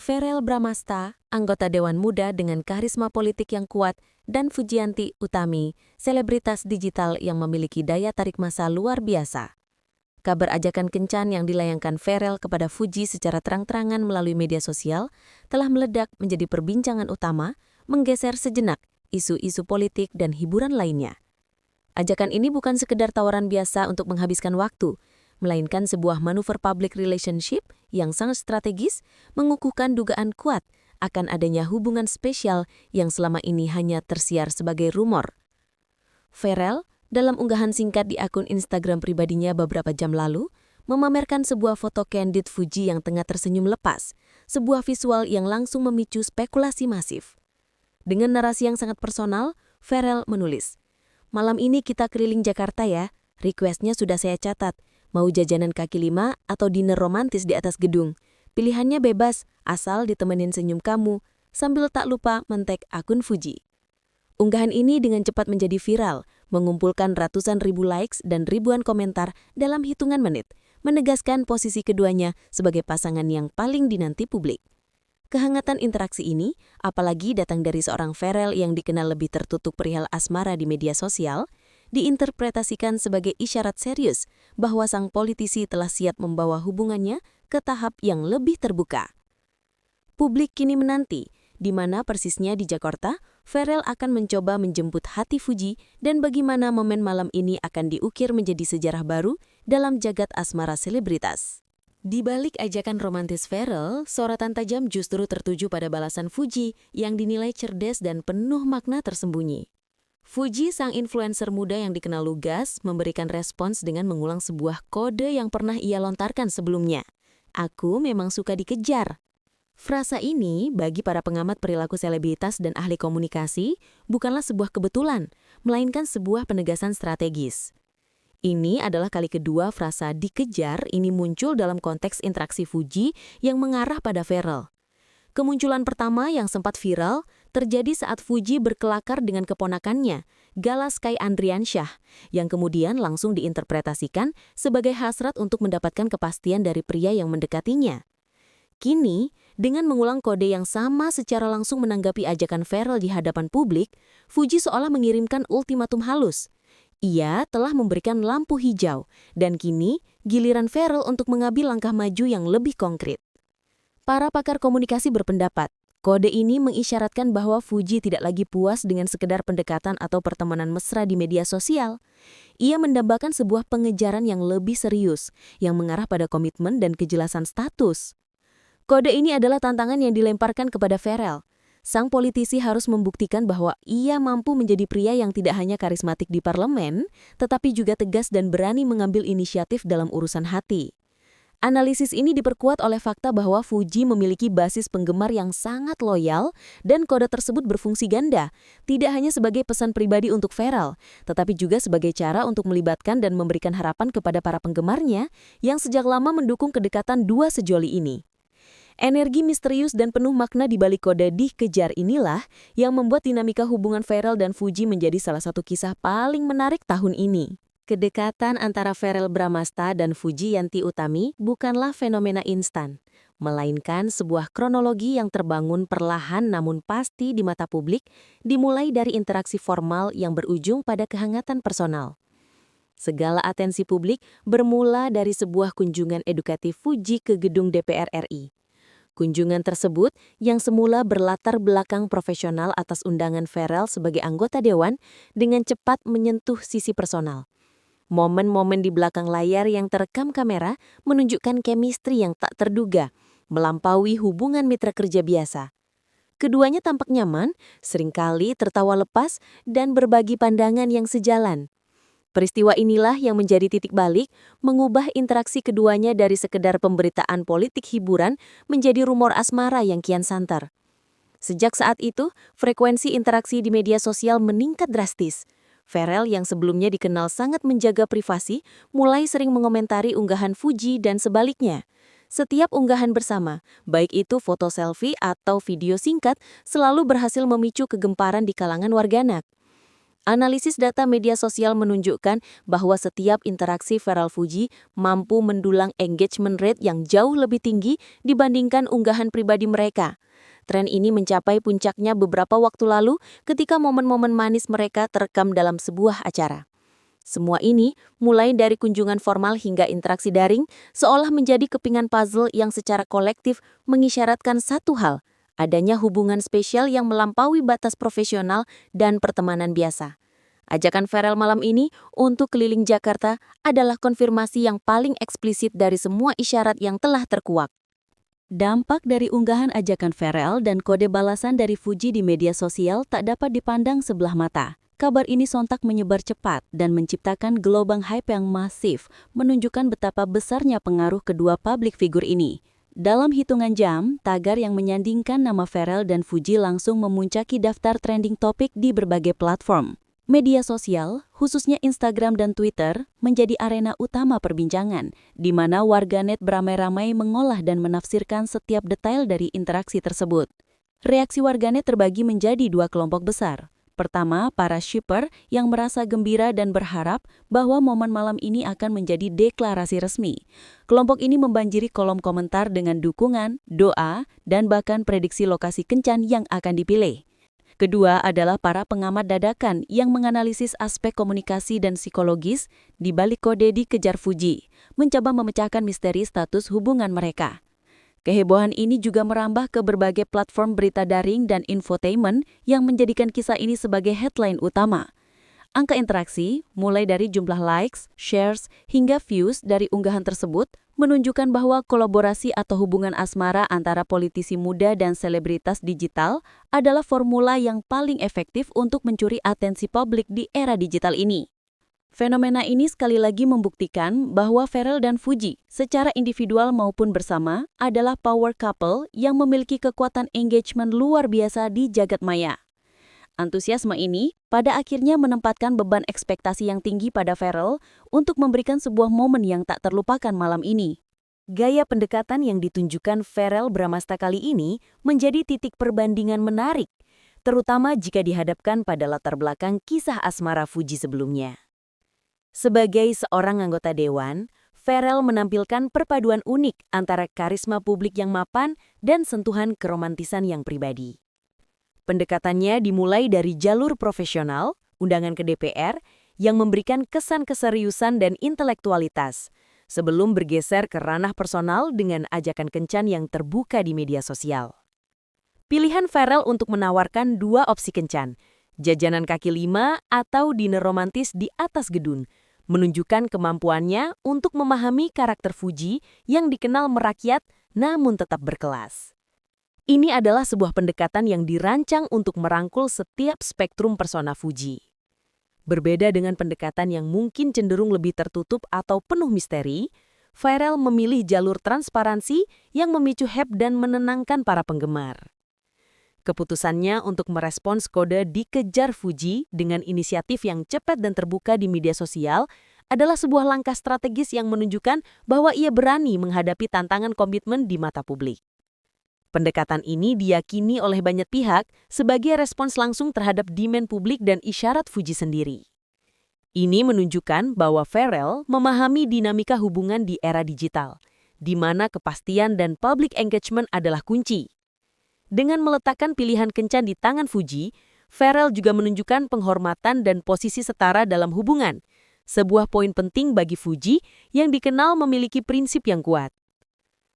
Verrel Bramasta, anggota Dewan Muda dengan karisma politik yang kuat, dan Fujianti Utami, selebritas digital yang memiliki daya tarik massa luar biasa. Kabar ajakan kencan yang dilayangkan Verrel kepada Fuji secara terang-terangan melalui media sosial telah meledak menjadi perbincangan utama, menggeser sejenak isu-isu politik dan hiburan lainnya. Ajakan ini bukan sekedar tawaran biasa untuk menghabiskan waktu, melainkan sebuah manuver public relationship yang sangat strategis, mengukuhkan dugaan kuat akan adanya hubungan spesial yang selama ini hanya tersiar sebagai rumor. Verrel, dalam unggahan singkat di akun Instagram pribadinya beberapa jam lalu, memamerkan sebuah foto candid Fuji yang tengah tersenyum lepas, sebuah visual yang langsung memicu spekulasi masif. Dengan narasi yang sangat personal, Verrel menulis, "Malam ini kita keliling Jakarta ya, requestnya sudah saya catat. Mau jajanan kaki lima atau dinner romantis di atas gedung. Pilihannya bebas, asal ditemenin senyum kamu, sambil tak lupa men-tag akun Fuji." Unggahan ini dengan cepat menjadi viral, mengumpulkan ratusan ribu likes dan ribuan komentar dalam hitungan menit, menegaskan posisi keduanya sebagai pasangan yang paling dinanti publik. Kehangatan interaksi ini, apalagi datang dari seorang Verrel yang dikenal lebih tertutup perihal asmara di media sosial, diinterpretasikan sebagai isyarat serius bahwa sang politisi telah siap membawa hubungannya ke tahap yang lebih terbuka. Publik kini menanti, di mana persisnya di Jakarta, Verrel akan mencoba menjemput hati Fuji dan bagaimana momen malam ini akan diukir menjadi sejarah baru dalam jagat asmara selebritas. Di balik ajakan romantis Verrel, sorotan tajam justru tertuju pada balasan Fuji yang dinilai cerdas dan penuh makna tersembunyi. Fuji, sang influencer muda yang dikenal lugas, memberikan respons dengan mengulang sebuah kode yang pernah ia lontarkan sebelumnya. "Aku memang suka dikejar." Frasa ini, bagi para pengamat perilaku selebritas dan ahli komunikasi, bukanlah sebuah kebetulan, melainkan sebuah penegasan strategis. Ini adalah kali kedua frasa "dikejar" ini muncul dalam konteks interaksi Fuji yang mengarah pada Verrel. Kemunculan pertama yang sempat viral terjadi saat Fuji berkelakar dengan keponakannya, Gala Sky Andriansyah, yang kemudian langsung diinterpretasikan sebagai hasrat untuk mendapatkan kepastian dari pria yang mendekatinya. Kini, dengan mengulang kode yang sama secara langsung menanggapi ajakan Verrel di hadapan publik, Fuji seolah mengirimkan ultimatum halus. Ia telah memberikan lampu hijau, dan kini giliran Verrel untuk mengambil langkah maju yang lebih konkret. Para pakar komunikasi berpendapat, kode ini mengisyaratkan bahwa Fuji tidak lagi puas dengan sekedar pendekatan atau pertemanan mesra di media sosial. Ia mendambakan sebuah pengejaran yang lebih serius, yang mengarah pada komitmen dan kejelasan status. Kode ini adalah tantangan yang dilemparkan kepada Verrel. Sang politisi harus membuktikan bahwa ia mampu menjadi pria yang tidak hanya karismatik di parlemen, tetapi juga tegas dan berani mengambil inisiatif dalam urusan hati. Analisis ini diperkuat oleh fakta bahwa Fuji memiliki basis penggemar yang sangat loyal dan kode tersebut berfungsi ganda, tidak hanya sebagai pesan pribadi untuk Verrel, tetapi juga sebagai cara untuk melibatkan dan memberikan harapan kepada para penggemarnya yang sejak lama mendukung kedekatan dua sejoli ini. Energi misterius dan penuh makna di balik kode "dikejar" inilah yang membuat dinamika hubungan Verrel dan Fuji menjadi salah satu kisah paling menarik tahun ini. Kedekatan antara Verrel Bramasta dan Fujianti Utami bukanlah fenomena instan, melainkan sebuah kronologi yang terbangun perlahan namun pasti di mata publik, dimulai dari interaksi formal yang berujung pada kehangatan personal. Segala atensi publik bermula dari sebuah kunjungan edukatif Fuji ke gedung DPR RI. Kunjungan tersebut, yang semula berlatar belakang profesional atas undangan Verrel sebagai anggota dewan, dengan cepat menyentuh sisi personal. Momen-momen di belakang layar yang terekam kamera menunjukkan chemistry yang tak terduga, melampaui hubungan mitra kerja biasa. Keduanya tampak nyaman, seringkali tertawa lepas, dan berbagi pandangan yang sejalan. Peristiwa inilah yang menjadi titik balik, mengubah interaksi keduanya dari sekedar pemberitaan politik hiburan menjadi rumor asmara yang kian santer. Sejak saat itu, frekuensi interaksi di media sosial meningkat drastis. Verrel yang sebelumnya dikenal sangat menjaga privasi, mulai sering mengomentari unggahan Fuji dan sebaliknya. Setiap unggahan bersama, baik itu foto selfie atau video singkat, selalu berhasil memicu kegemparan di kalangan warganet. Analisis data media sosial menunjukkan bahwa setiap interaksi viral Fuji mampu mendulang engagement rate yang jauh lebih tinggi dibandingkan unggahan pribadi mereka. Tren ini mencapai puncaknya beberapa waktu lalu ketika momen-momen manis mereka terekam dalam sebuah acara. Semua ini, mulai dari kunjungan formal hingga interaksi daring, seolah menjadi kepingan puzzle yang secara kolektif mengisyaratkan satu hal, adanya hubungan spesial yang melampaui batas profesional dan pertemanan biasa. Ajakan Pharrell malam ini untuk keliling Jakarta adalah konfirmasi yang paling eksplisit dari semua isyarat yang telah terkuak. Dampak dari unggahan ajakan Pharrell dan kode balasan dari Fuji di media sosial tak dapat dipandang sebelah mata. Kabar ini sontak menyebar cepat dan menciptakan gelombang hype yang masif, menunjukkan betapa besarnya pengaruh kedua publik figur ini. Dalam hitungan jam, tagar yang menyandingkan nama Pharrell dan Fuji langsung memuncaki daftar trending topik di berbagai platform. Media sosial, khususnya Instagram dan Twitter, menjadi arena utama perbincangan, di mana warganet beramai-ramai mengolah dan menafsirkan setiap detail dari interaksi tersebut. Reaksi warganet terbagi menjadi dua kelompok besar. Pertama, para shipper yang merasa gembira dan berharap bahwa momen malam ini akan menjadi deklarasi resmi. Kelompok ini membanjiri kolom komentar dengan dukungan, doa, dan bahkan prediksi lokasi kencan yang akan dipilih. Kedua adalah para pengamat dadakan yang menganalisis aspek komunikasi dan psikologis di balik kode dikejar Fuji, mencoba memecahkan misteri status hubungan mereka. Kehebohan ini juga merambah ke berbagai platform berita daring dan infotainment yang menjadikan kisah ini sebagai headline utama. Angka interaksi, mulai dari jumlah likes, shares, hingga views dari unggahan tersebut, menunjukkan bahwa kolaborasi atau hubungan asmara antara politisi muda dan selebritas digital adalah formula yang paling efektif untuk mencuri atensi publik di era digital ini. Fenomena ini sekali lagi membuktikan bahwa Pharrell dan Fuji, secara individual maupun bersama, adalah power couple yang memiliki kekuatan engagement luar biasa di jagat maya. Antusiasme ini pada akhirnya menempatkan beban ekspektasi yang tinggi pada Pharrell untuk memberikan sebuah momen yang tak terlupakan malam ini. Gaya pendekatan yang ditunjukkan Pharrell Bramasta kali ini menjadi titik perbandingan menarik, terutama jika dihadapkan pada latar belakang kisah asmara Fuji sebelumnya. Sebagai seorang anggota dewan, Pharrell menampilkan perpaduan unik antara karisma publik yang mapan dan sentuhan keromantisan yang pribadi. Pendekatannya dimulai dari jalur profesional, undangan ke DPR, yang memberikan kesan keseriusan dan intelektualitas, sebelum bergeser ke ranah personal dengan ajakan kencan yang terbuka di media sosial. Pilihan Pharrell untuk menawarkan dua opsi kencan, jajanan kaki lima atau dinner romantis di atas gedung, menunjukkan kemampuannya untuk memahami karakter Fuji yang dikenal merakyat namun tetap berkelas. Ini adalah sebuah pendekatan yang dirancang untuk merangkul setiap spektrum persona Fuji. Berbeda dengan pendekatan yang mungkin cenderung lebih tertutup atau penuh misteri, Pharrell memilih jalur transparansi yang memicu hype dan menenangkan para penggemar. Keputusannya untuk merespons kode dikejar Fuji dengan inisiatif yang cepat dan terbuka di media sosial adalah sebuah langkah strategis yang menunjukkan bahwa ia berani menghadapi tantangan komitmen di mata publik. Pendekatan ini diyakini oleh banyak pihak sebagai respons langsung terhadap demand publik dan isyarat Fuji sendiri. Ini menunjukkan bahwa Pharrell memahami dinamika hubungan di era digital, di mana kepastian dan public engagement adalah kunci. Dengan meletakkan pilihan kencan di tangan Fuji, Pharrell juga menunjukkan penghormatan dan posisi setara dalam hubungan, sebuah poin penting bagi Fuji yang dikenal memiliki prinsip yang kuat.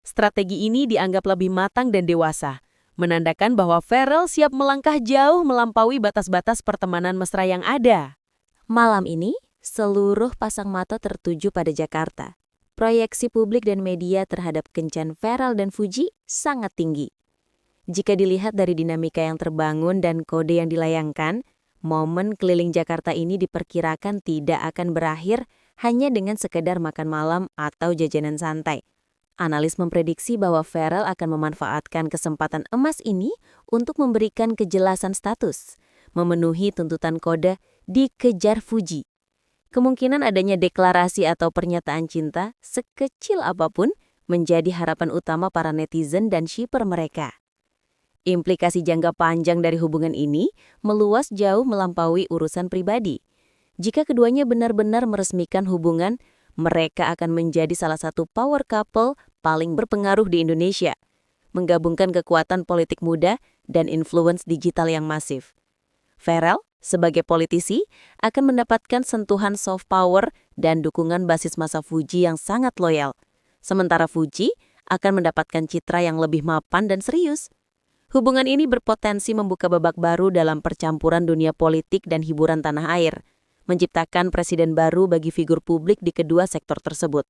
Strategi ini dianggap lebih matang dan dewasa, menandakan bahwa Pharrell siap melangkah jauh melampaui batas-batas pertemanan mesra yang ada. Malam ini, seluruh pasang mata tertuju pada Jakarta. Proyeksi publik dan media terhadap kencan Pharrell dan Fuji sangat tinggi. Jika dilihat dari dinamika yang terbangun dan kode yang dilayangkan, momen keliling Jakarta ini diperkirakan tidak akan berakhir hanya dengan sekedar makan malam atau jajanan santai. Analis memprediksi bahwa Pharrell akan memanfaatkan kesempatan emas ini untuk memberikan kejelasan status, memenuhi tuntutan kode dikejar Fuji. Kemungkinan adanya deklarasi atau pernyataan cinta sekecil apapun menjadi harapan utama para netizen dan shipper mereka. Implikasi jangka panjang dari hubungan ini meluas jauh melampaui urusan pribadi. Jika keduanya benar-benar meresmikan hubungan, mereka akan menjadi salah satu power couple paling berpengaruh di Indonesia, menggabungkan kekuatan politik muda dan influence digital yang masif. Farel, sebagai politisi, akan mendapatkan sentuhan soft power dan dukungan basis massa Fuji yang sangat loyal. Sementara Fuji akan mendapatkan citra yang lebih mapan dan serius. Hubungan ini berpotensi membuka babak baru dalam percampuran dunia politik dan hiburan tanah air, menciptakan presiden baru bagi figur publik di kedua sektor tersebut.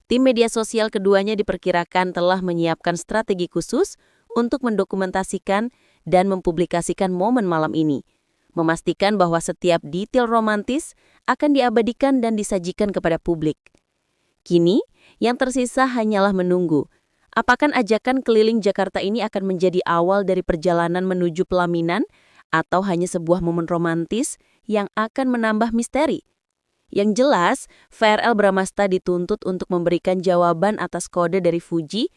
Tim media sosial keduanya diperkirakan telah menyiapkan strategi khusus untuk mendokumentasikan dan mempublikasikan momen malam ini, memastikan bahwa setiap detail romantis akan diabadikan dan disajikan kepada publik. Kini, yang tersisa hanyalah menunggu. Apakah ajakan keliling Jakarta ini akan menjadi awal dari perjalanan menuju pelaminan atau hanya sebuah momen romantis yang akan menambah misteri? Yang jelas, Farel Bramasta dituntut untuk memberikan jawaban atas kode dari Fuji